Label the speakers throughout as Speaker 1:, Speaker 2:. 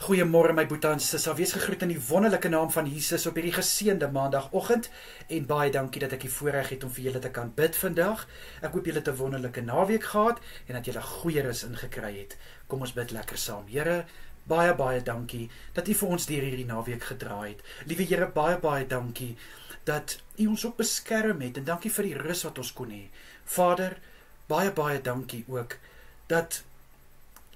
Speaker 1: Goeiemôre my boetie en sissa, wees gegroet in die wonderlike naam van Jesus op hierdie geseënde maandagoggend en baie dankie dat ek die voorreg het om vir julle te kan bid vandag. Ek hoop julle het 'n wonderlike naweek gehad en dat julle goeie rus ingekry het. Kom ons bid lekker saam. Here, baie dankie dat U vir ons deur hierdie naweek gedra het. Liewe Here, baie dankie dat U ons ook beskerm het en dankie vir die rus wat ons kon hê. Vader, baie dankie ook dat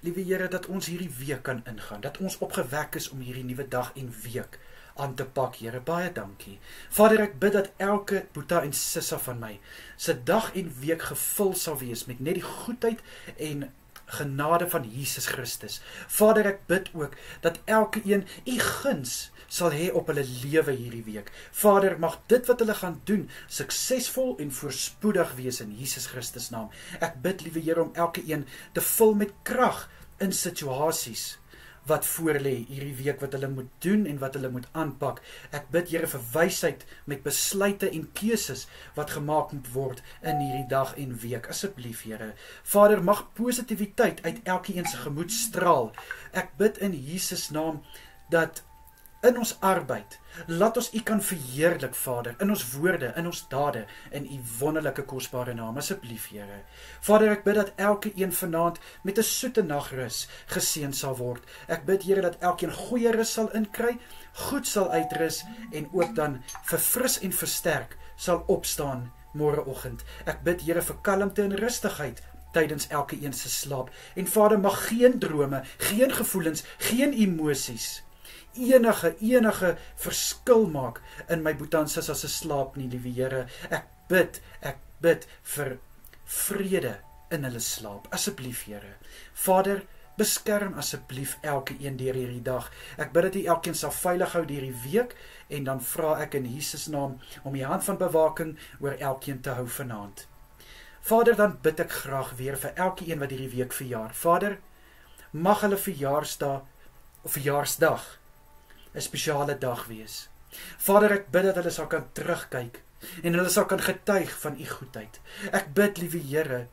Speaker 1: liewe Here, dat ons hierdie week kan ingaan, dat ons opgewek is om hierdie nuwe dag en week aan te pak, Here, baie dankie. Vader, ek bid dat elke boetie en sissa van my se dag en week gevul sal wees met net die goedheid en genade van Jesus Christus. Vader, ek bid ook dat elke een U guns sal hê op hulle lewe hierdie week. Vader, mag dit wat hulle gaan doen suksesvol en voorspoedig wees in Jesus Christus naam. Ek bid, liewe Here, om elke een te vul met krag in situasies wat voor lê hierdie week, wat hulle moet doen en wat hulle moet aanpak. Ek bid, Here, vir wysheid met besluite en keuses wat gemaak moet word in hierdie dag en week. Asseblief, Here. Vader, mag positiwiteit uit elkeen se gemoed straal. Ek bid in Jesus naam dat in ons arbeid, laat ons U kan verheerlik, Vader, in ons woorde, in ons dade, in U wonderlike kosbare naam, asseblief, Here. Vader, ek bid dat elke een vanaand met 'n soete nagrus geseën sal word. Ek bid, Here, dat elkeen goeie rus sal inkry, goed sal uitrus en ook dan verfris en versterk sal opstaan môreoggend. Ek bid, Here, vir kalmte en rustigheid tydens elke een se slaap. En Vader, mag geen drome, geen gevoelens, geen emosies enige verskil maak in my boetie en sissa se slaap nie, liewe Here. Ek bid vir vrede in hulle slaap. Asseblief, Here. Vader, beskerm asseblief elke een deur hierdie dag. Ek bid dat U elkeen sal veilig hou deur die week en dan vra ek in Jesus naam om U hand van bewaking oor elkeen te hou vanaand. Vader, dan bid ek graag weer vir elke een wat hierdie week verjaar. Vader, mag hulle verjaarsdag 'n spesiale dag wees. Vader, ek bid dat hulle sal kan terugkyk en hulle sal kan getuig van U goedheid. Ek bid, liewe Here,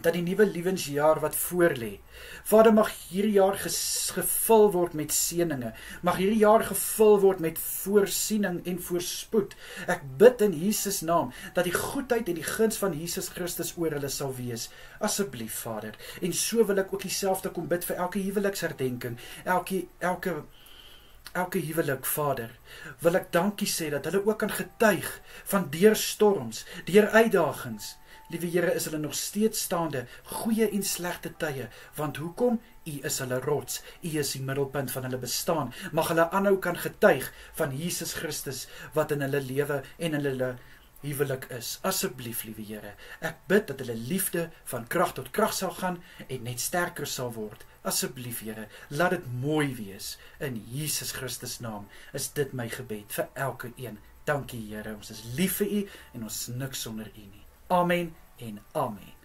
Speaker 1: dat die nuwe lewensjaar wat voorlê, Vader, mag hierdie jaar gevul word met seëninge, mag hierdie jaar gevul word met voorsiening en voorspoed. Ek bid in Jesus naam dat die goedheid en die guns van Jesus Christus oor hulle sal wees. Asseblief, Vader. En so wil ek ook dieselfde kom bid vir elke huweliksherdenking, elke huwelik, Vader, wil ek dankie sê dat hulle ook kan getuig van deur storms, deur uitdagings. Liewe Here, is hulle nog steeds staande, goeie en slegte tye, want hoekom? U is hulle rots, U is die middelpunt van hulle bestaan. Mag hulle aanhou kan getuig van Jesus Christus wat in hulle lewe en in hulle huwelik is. Asseblief, liewe Here, ek bid dat hulle liefde van krag tot krag sal gaan en net sterker sal word. Asseblief, Here, laat dit mooi wees. In Jesus Christus naam is dit my gebed vir elke een. Dankie, Here, ons is lief vir U en ons is niks sonder U nie. Amen en amen.